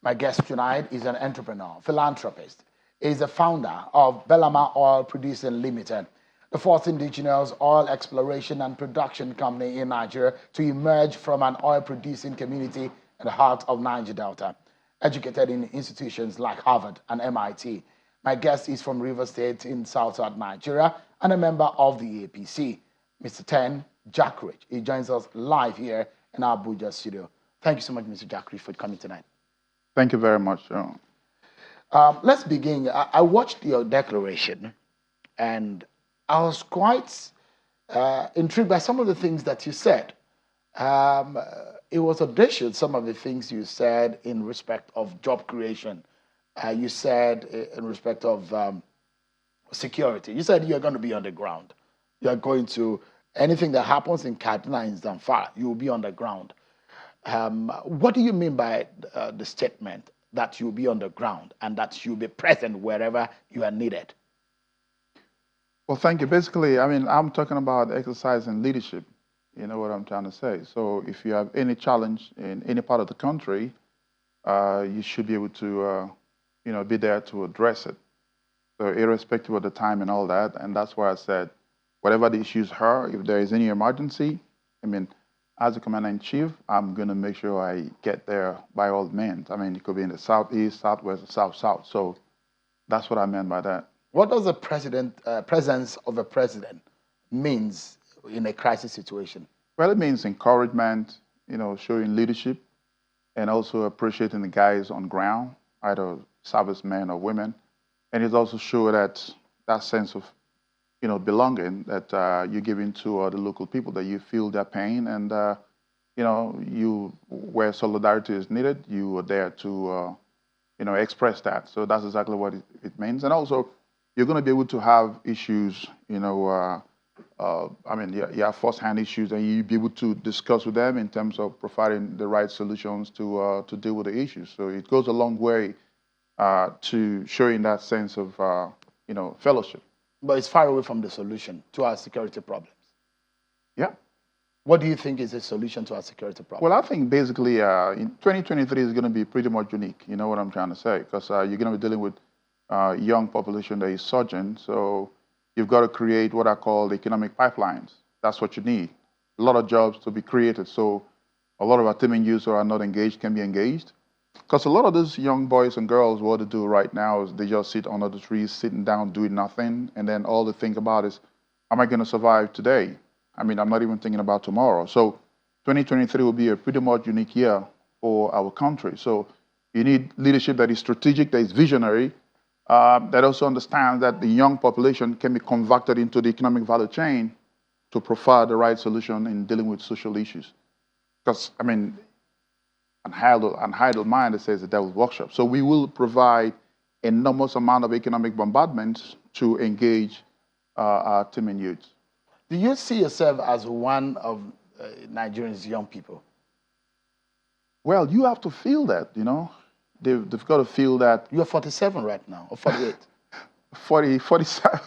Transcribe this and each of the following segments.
My guest tonight is an entrepreneur, philanthropist. He is the founder of Belama Oil Producing Limited, the fourth indigenous oil exploration and production company in Nigeria to emerge from an oil-producing community in the heart of Niger Delta. Educated in institutions like Harvard and MIT, my guest is from Rivers State in South Nigeria and a member of the APC, Mr. Ten Jackridge. He joins us live here in our Abuja studio. Thank you so much, Mr. Jackridge, for coming tonight. Thank you very much. Let's begin. I watched your declaration, and I was quite intrigued by some of the things that you said. It was audacious, some of the things you said in respect of job creation. You said in respect of security. You said you're going to be on the ground. You're going to, anything that happens in Kaduna and Zamfara, you will be on the ground. What do you mean by the statement that you'll be on the ground and that you'll be present wherever you are needed? Well, thank you. Basically, I'm talking about exercising leadership. You know what I'm trying to say. So if you have any challenge in any part of the country, you should be able to, be there to address it. So irrespective of the time and all that. And that's why I said, whatever the issues are, if there is any emergency, as a commander-in-chief, I'm going to make sure I get there by all means. It could be in the southeast, southwest, or south-south. So that's what I meant by that. What does the presence of a president means in a crisis situation? Well, it means encouragement, showing leadership, and also appreciating the guys on ground, either servicemen or women. And it's also show that sense of belonging that you're giving to the local people, that you feel their pain, and you, where solidarity is needed, you are there to express that. So that's exactly what it means. And also, you're going to be able to have issues, you have first-hand issues, and you'll be able to discuss with them in terms of providing the right solutions to deal with the issues. So it goes a long way to showing that sense of fellowship. But it's far away from the solution to our security problems. Yeah. What do you think is the solution to our security problem? Well, I think basically in 2023 is going to be pretty much unique. You know what I'm trying to say? Because you're going to be dealing with young population that is surging. So you've got to create what I call the economic pipelines. That's what you need. A lot of jobs to be created. So a lot of our teaming youths who are not engaged can be engaged. Because a lot of those young boys and girls, what they do right now is they just sit under the trees, sitting down, doing nothing. And then all they think about is, am I going to survive today? I'm not even thinking about tomorrow. So 2023 will be a pretty much unique year for our country. So you need leadership that is strategic, that is visionary, that also understands that the young population can be converted into the economic value chain to provide the right solution in dealing with social issues. Because, an idle mind that says the devil's workshop. So we will provide enormous amount of economic bombardment to engage our team and youth. Do you see yourself as one of Nigerians' young people? Well, you have to feel that, They've got to feel that. You're 47 right now, or 48? 47.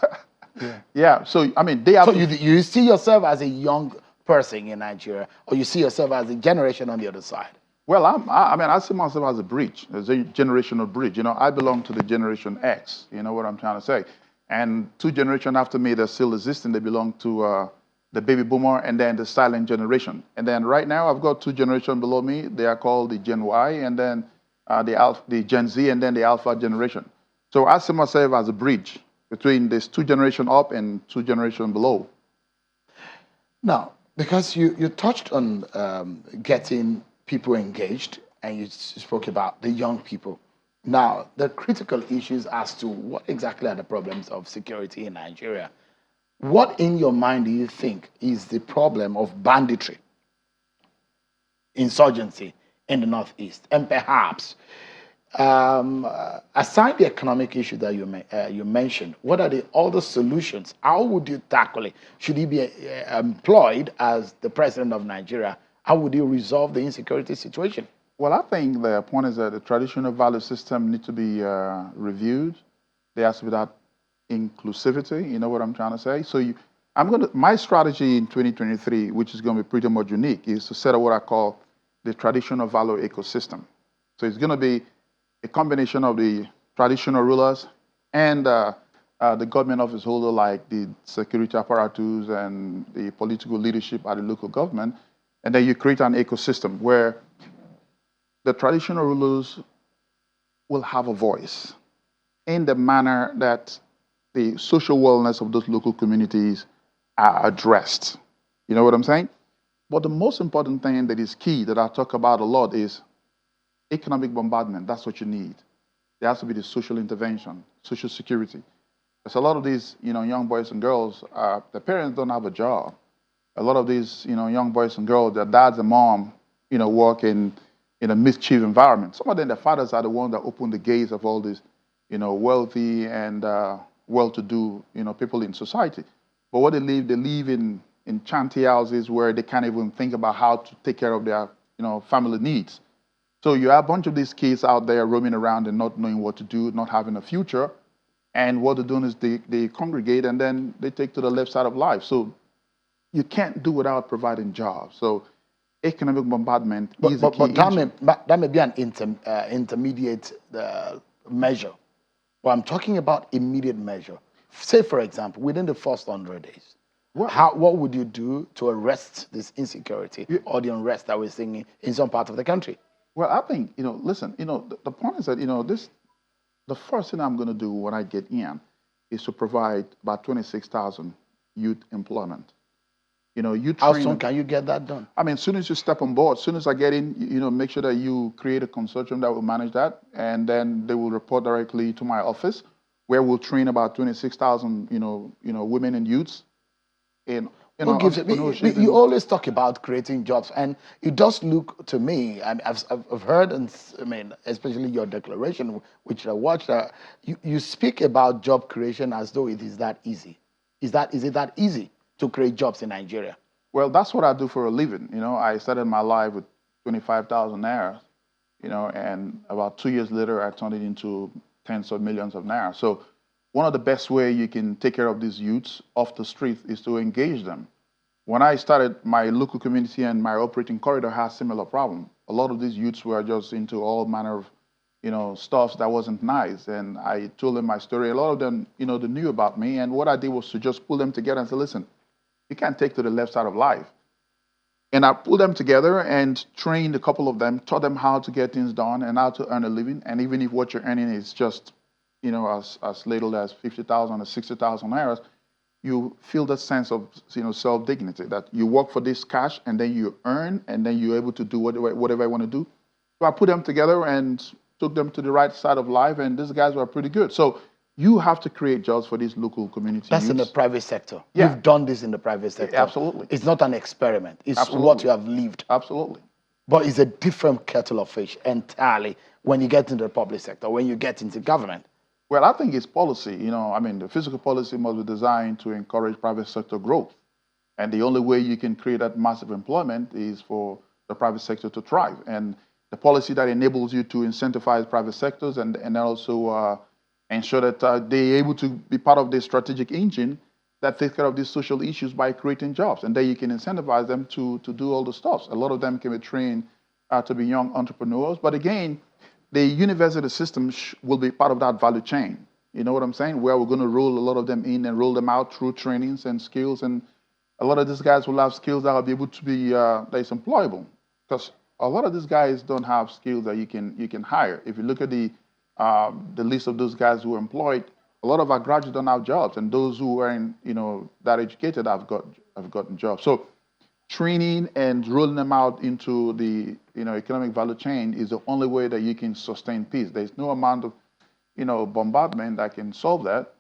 Yeah. Yeah, so, they have So you see yourself as a young person in Nigeria, or you see yourself as a generation on the other side? Well, I see myself as a bridge, as a generational bridge. I belong to the Generation X, you know what I'm trying to say. And 2 generations after me, they're still existing. They belong to the baby boomer and then the silent generation. And then right now, I've got 2 generations below me. They are called the Gen Y, and then the Gen Z, and then the Alpha generation. So I see myself as a bridge between these 2 generations up and 2 generations below. Now, because you touched on getting people engaged, and you spoke about the young people. Now, the critical issues as to what exactly are the problems of security in Nigeria. What in your mind do you think is the problem of banditry, insurgency in the Northeast? And perhaps, aside the economic issue that you mentioned, what are the other solutions? How would you tackle it? Should he be employed as the president of Nigeria? How would you resolve the insecurity situation? Well, I think the point is that the traditional value system needs to be reviewed. There has to be that inclusivity, you know what I'm trying to say? So my strategy in 2023, which is going to be pretty much unique, is to set up what I call the traditional value ecosystem. So it's going to be a combination of the traditional rulers and the government office holder, like the security apparatus and the political leadership at the local government. And then you create an ecosystem where the traditional rulers will have a voice in the manner that the social wellness of those local communities are addressed. You know what I'm saying? But the most important thing that is key that I talk about a lot is economic bombardment. That's what you need. There has to be the social intervention, social security. Because a lot of these, young boys and girls, their parents don't have a job. A lot of these, young boys and girls, their dads and mom, work in a mischief environment. Some of them, their fathers are the ones that open the gates of all these, wealthy and well-to-do, people in society. But what they live in shanty houses where they can't even think about how to take care of their, family needs. So you have a bunch of these kids out there roaming around and not knowing what to do, not having a future. And what they're doing is they congregate and then they take to the left side of life. So you can't do without providing jobs. So economic bombardment is a key engine. That may be an intermediate measure. But I'm talking about immediate measure. Say, for example, within the first 100 days, Well, what would you do to arrest this insecurity or the unrest that we're seeing in some parts of the country? well, I think, listen, the point is that, the first thing I'm going to do when I get in is to provide about 26,000 youth employment. You How train soon them. can you get that done? I mean, as soon as you step on board, as soon as I get in, make sure that you create a consortium that will manage that, and then they will report directly to my office, where we'll train about 26,000, women and youths in, Who gives it? entrepreneurship. You And always talk about creating jobs, and it does look to me. I mean, I've heard, and I mean, especially your declaration, which I watched. You speak about job creation as though it is that easy. Is it that easy to create jobs in Nigeria? well, that's what I do for a living. I started my life with 25,000 naira, and about 2 years later, I turned it into tens of millions of naira. So one of the best way you can take care of these youths off the street is to engage them. When I started, my local community and my operating corridor had similar problem. A lot of these youths were just into all manner of, stuff that wasn't nice. And I told them my story. A lot of them, they knew about me. And what I did was to just pull them together and say, listen, you can't take to the left side of life. And I pulled them together and trained a couple of them, taught them how to get things done and how to earn a living. And even if what you're earning is just, as little as 50,000 or 60,000 naira, you feel that sense of self dignity that you work for this cash and then you earn and then you're able to do whatever I want to do. So I put them together and took them to the right side of life, and these guys were pretty good. So you have to create jobs for these local community That's in the youths. private sector. Yeah, You've done this in the private sector. absolutely, It's not an experiment. It's what absolutely, you have lived. absolutely. But it's a different kettle of fish entirely when you get into the public sector, when you get into government. Well, I think it's policy. I mean, the fiscal policy must be designed to encourage private sector growth. And the only way you can create that massive employment is for the private sector to thrive. And the policy that enables you to incentivize private sectors and also ensure that they're able to be part of the strategic engine that takes care of these social issues by creating jobs. And then you can incentivize them to do all the stuff. A lot of them can be trained to be young entrepreneurs. But again, the university system will be part of that value chain. You know what I'm saying? Where we're going to roll a lot of them in and roll them out through trainings and skills. And a lot of these guys will have skills that will be able to be that is employable. Because a lot of these guys don't have skills that you can hire. If you look at the list of those guys who are employed, a lot of our graduates don't have jobs, and those who aren't that educated have gotten jobs. So training and rolling them out into the economic value chain is the only way that you can sustain peace. There's no amount of bombardment that can solve that,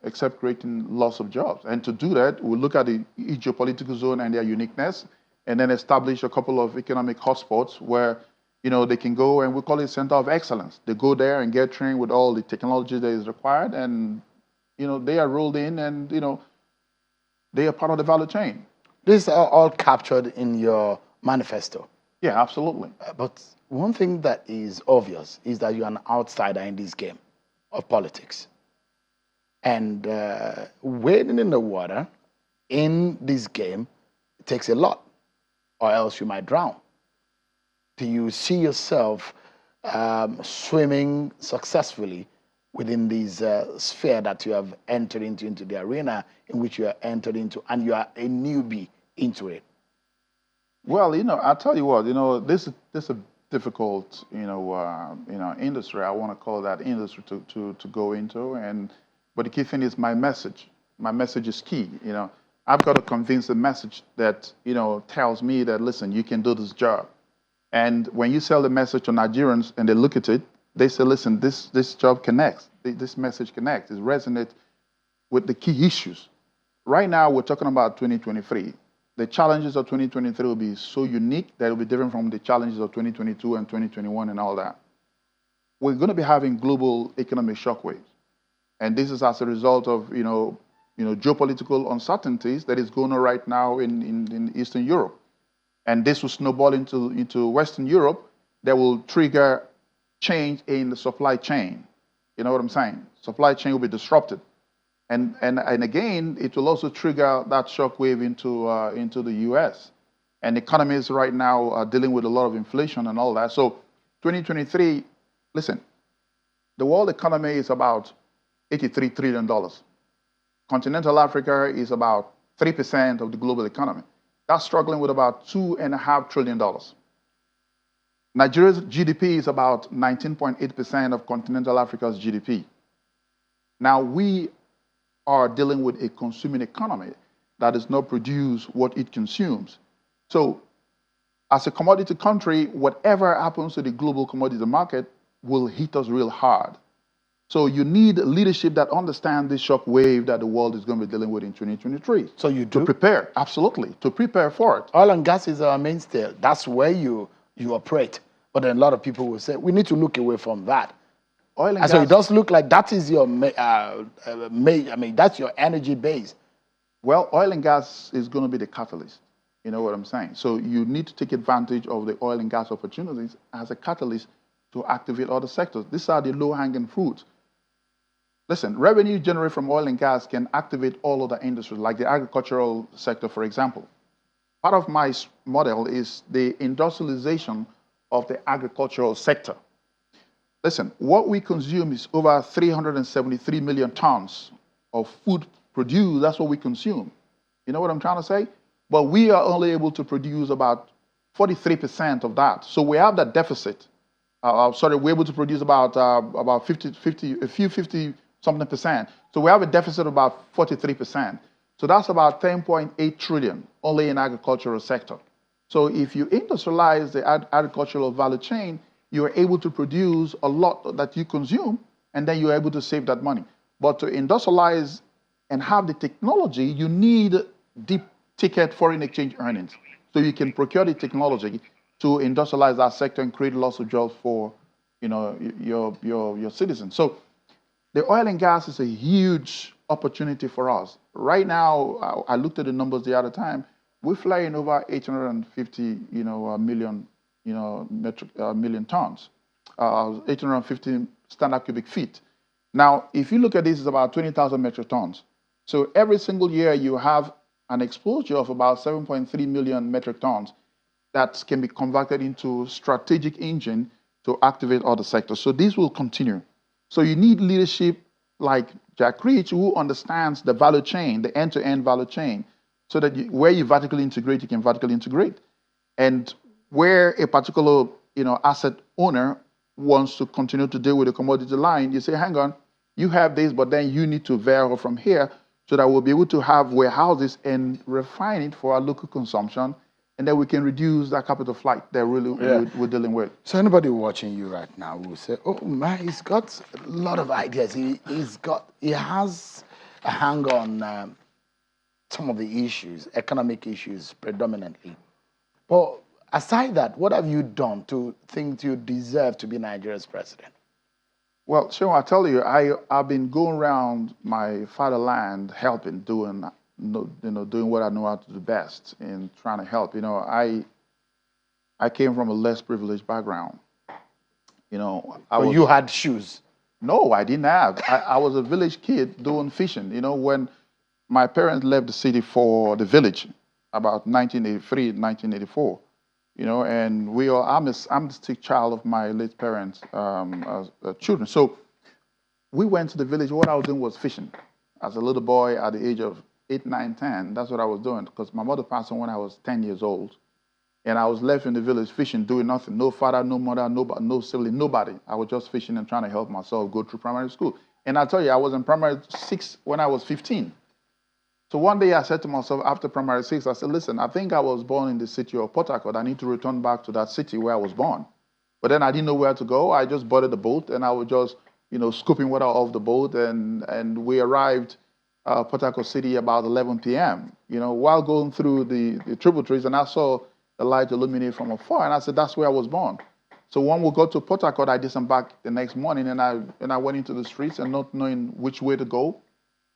except creating loss of jobs. And to do that, we look at each geopolitical zone and their uniqueness, and then establish a couple of economic hotspots where they can go, and we call it center of excellence. They go there and get trained with all the technology that is required, and they are rolled in, and they are part of the value chain. These are all captured in your manifesto. Yeah, absolutely. But one thing that is obvious is that you're an outsider in this game of politics. And wading in the water in this game takes a lot, or else you might drown. Do you see yourself swimming successfully within this sphere that you have entered into the arena in which you are entered into, and you are a newbie into it? Well, I'll tell you what, this is a difficult, industry. I want to call that industry to go into. But the key thing is my message. My message is key. I've got to convince the message that, tells me that, listen, you can do this job. And when you sell the message to Nigerians and they look at it, they say, listen, this job connects. This message connects. It resonates with the key issues. Right now, we're talking about 2023. The challenges of 2023 will be so unique that it will be different from the challenges of 2022 and 2021 and all that. We're going to be having global economic shockwaves. And this is as a result of, geopolitical uncertainties that is going on right now in Eastern Europe. And this will snowball into Western Europe that will trigger change in the supply chain. You know what I'm saying? Supply chain will be disrupted. And again, it will also trigger that shockwave into the U.S. And economies right now are dealing with a lot of inflation and all that. So 2023, listen, the world economy is about $83 trillion. Continental Africa is about 3% of the global economy. That's struggling with about $2.5 trillion. Nigeria's GDP is about 19.8% of continental Africa's GDP. Now, we are dealing with a consuming economy that does not produce what it consumes. So, as a commodity country, whatever happens to the global commodity market will hit us real hard. So you need leadership that understands this shock wave that the world is going to be dealing with in 2023. So you do? To prepare, absolutely, to prepare for it. Oil and gas is our mainstay. That's where you operate. But then a lot of people will say, we need to look away from that. Oil and gas. So it does look like that is your, that's your energy base. Well, oil and gas is going to be the catalyst. You know what I'm saying? So you need to take advantage of the oil and gas opportunities as a catalyst to activate other sectors. These are the low-hanging fruits. Listen, revenue generated from oil and gas can activate all other industries, like the agricultural sector, for example. Part of my model is the industrialization of the agricultural sector. Listen, what we consume is over 373 million tons of food produced. That's what we consume. You know what I'm trying to say? But we are only able to produce about 43% of that. So we have that deficit. We're able to produce about 50 something percent. So we have a deficit of about 43%. So that's about 10.8 trillion only in agricultural sector. So if you industrialize the agricultural value chain, you're able to produce a lot that you consume, and then you're able to save that money. But to industrialize and have the technology, you need deep ticket foreign exchange earnings. So you can procure the technology to industrialize that sector and create lots of jobs for your citizens. So the oil and gas is a huge opportunity for us. Right now, I looked at the numbers the other time. We're flying over 850 million million tons, 850 standard cubic feet. Now, if you look at this, it's about 20,000 metric tons. So every single year, you have an exposure of about 7.3 million metric tons that can be converted into strategic engine to activate other sectors. So this will continue. So you need leadership like Jack Rich, who understands the value chain, the end-to-end value chain, so that where you vertically integrate, you can vertically integrate. And where a particular asset owner wants to continue to deal with the commodity line, you say, hang on, you have this, but then you need to vary from here so that we'll be able to have warehouses and refine it for our local consumption, and then we can reduce that capital flight that we're dealing with. So anybody watching you right now will say, oh man, he's got a lot of ideas. He has a hang on some of the issues, economic issues predominantly. But aside that, what have you done to think you deserve to be Nigeria's president? Well, Sean, I tell you, I've been going around my fatherland helping, doing what I know how to do best and trying to help. I came from a less privileged background. You had shoes? No, I didn't have. I was a village kid doing fishing. When my parents left the city for the village about 1983, 1984, And I'm the sick child of my late parents' children. So we went to the village. What I was doing was fishing. As a little boy at the age of 8, 9, 10, that's what I was doing because my mother passed on when I was 10 years old. And I was left in the village fishing, doing nothing. No father, no mother, no sibling, nobody. I was just fishing and trying to help myself go through primary school. And I tell you, I was in primary 6 when I was 15. So one day I said to myself after primary 6, I said, listen, I think I was born in the city of Port Harcourt. I need to return back to that city where I was born. But then I didn't know where to go. I just boarded the boat and I was just, scooping water off the boat. And we arrived Port Harcourt City about 11 p.m. While going through the tributaries, and I saw the light illuminate from afar. And I said, that's where I was born. So when we got to Port Harcourt, I disembarked the next morning and I went into the streets and not knowing which way to go.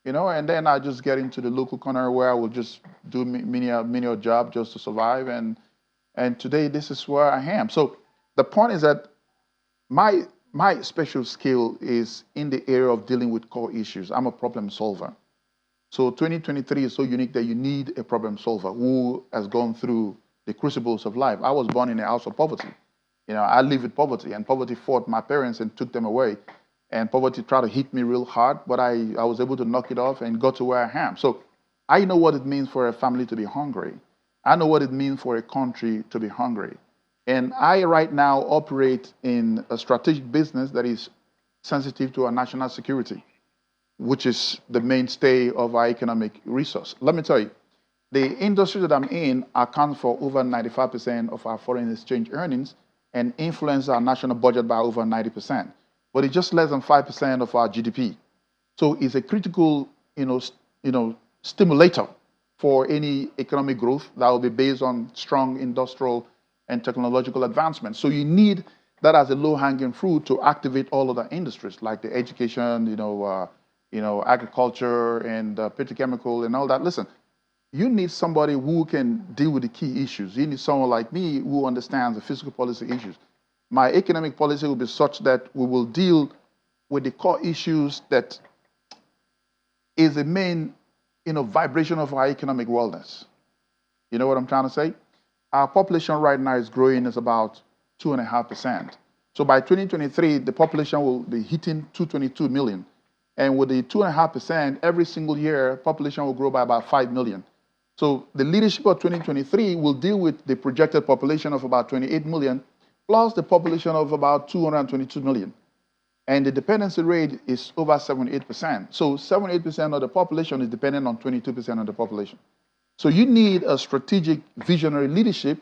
And then I just get into the local corner where I will just do menial job just to survive. And today this is where I am. So the point is that my special skill is in the area of dealing with core issues. I'm a problem solver. So 2023 is so unique that you need a problem solver who has gone through the crucibles of life. I was born in a house of poverty. I live with poverty, and poverty fought my parents and took them away. And poverty tried to hit me real hard, but I was able to knock it off and got to where I am. So I know what it means for a family to be hungry. I know what it means for a country to be hungry. And I right now operate in a strategic business that is sensitive to our national security, which is the mainstay of our economic resource. Let me tell you, the industry that I'm in accounts for over 95% of our foreign exchange earnings and influence our national budget by over 90%. But it's just less than 5% of our GDP. So it's a critical, stimulator for any economic growth that will be based on strong industrial and technological advancement. So you need that as a low-hanging fruit to activate all of the industries, like the education, agriculture and petrochemical and all that. Listen, you need somebody who can deal with the key issues. You need someone like me who understands the fiscal policy issues. My economic policy will be such that we will deal with the core issues that is the main, vibration of our economic wellness. You know what I'm trying to say? Our population right now is growing at about 2.5%. So by 2023, the population will be hitting 222 million. And with the 2.5%, every single year, population will grow by about 5 million. So the leadership of 2023 will deal with the projected population of about 28 million, plus the population of about 222 million. And the dependency rate is over 78%. So 78% of the population is dependent on 22% of the population. So you need a strategic visionary leadership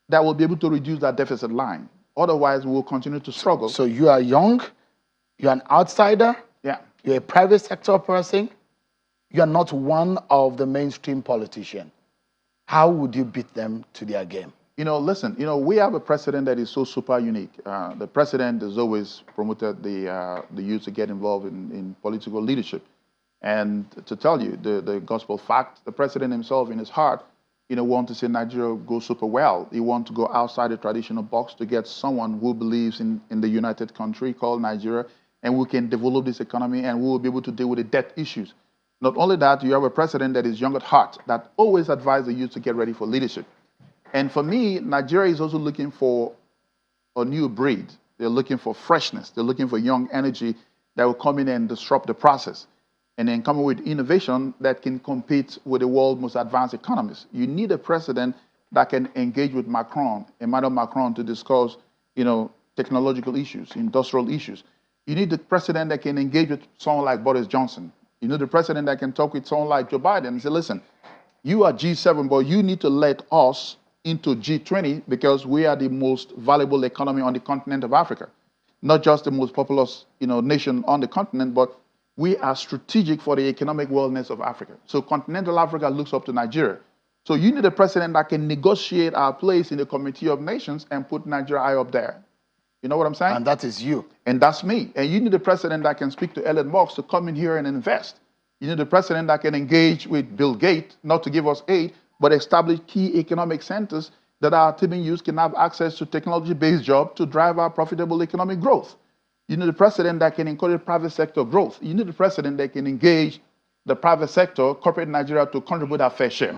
that will be able to reduce that deficit line. Otherwise, we will continue to struggle. So you are young, you're an outsider, Yeah. you're a private sector person, you're not one of the mainstream politicians. How would you beat them to their game? Listen, we have a president that is so super unique. The president has always promoted the youth to get involved in political leadership. And to tell you the gospel fact, the president himself in his heart, wants to see Nigeria go super well. He wants to go outside the traditional box to get someone who believes in the united country called Nigeria, and who can develop this economy and who will be able to deal with the debt issues. Not only that, you have a president that is young at heart, that always advises the youth to get ready for leadership. And for me, Nigeria is also looking for a new breed. They're looking for freshness. They're looking for young energy that will come in and disrupt the process, and then come up with innovation that can compete with the world's most advanced economies. You need a president that can engage with Emmanuel Macron, to discuss, technological issues, industrial issues. You need the president that can engage with someone like Boris Johnson. You need the president that can talk with someone like Joe Biden and say, listen, you are G7, but you need to let us into G20 because we are the most valuable economy on the continent of Africa. Not just the most populous, nation on the continent, but we are strategic for the economic wellness of Africa. So continental Africa looks up to Nigeria. So you need a president that can negotiate our place in the Committee of Nations and put Nigeria high up there. You know what I'm saying? And that is you. And that's me. And you need a president that can speak to Elon Musk to come in here and invest. You need a president that can engage with Bill Gates, not to give us aid, but establish key economic centers that our teeming youth can have access to technology-based jobs to drive our profitable economic growth. You need a president that can encourage private sector growth. You need a president that can engage the private sector, corporate Nigeria, to contribute our fair share.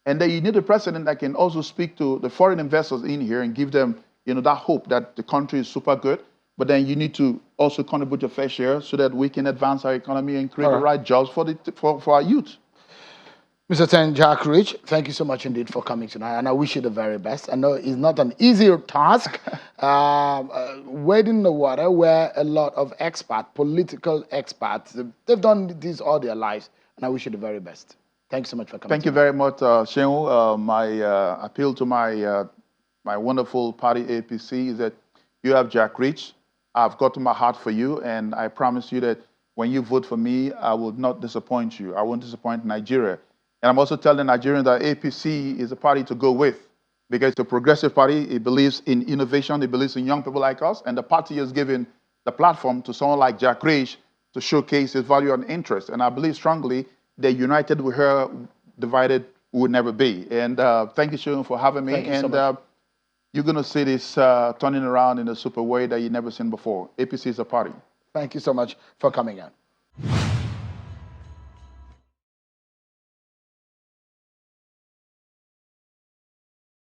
And then you need a president that can also speak to the foreign investors in here and give them, that hope that the country is super good. But then you need to also contribute your fair share so that we can advance our economy and create All the right. right jobs for our youth. Mr. Ten Jack Rich, thank you so much indeed for coming tonight, and I wish you the very best. I know it's not an easy task, wading the water where a lot of experts, political experts, they've done this all their lives, and I wish you the very best. Thanks so much for coming Thank you tonight. very much, Shehu. My appeal to my wonderful party APC is that you have Jack Rich. I've got my heart for you, and I promise you that when you vote for me, I will not disappoint you. I won't disappoint Nigeria. And I'm also telling Nigerians that APC is a party to go with because it's a progressive party. It believes in innovation. It believes in young people like us. And the party has given the platform to someone like Jack Rich to showcase his value and interest. And I believe strongly that united with her, divided we would never be. And thank you, Sharon, for having me. Thank you so And much. you're going to see this turning around in a super way that you've never seen before. APC is a party. Thank you so much for coming out.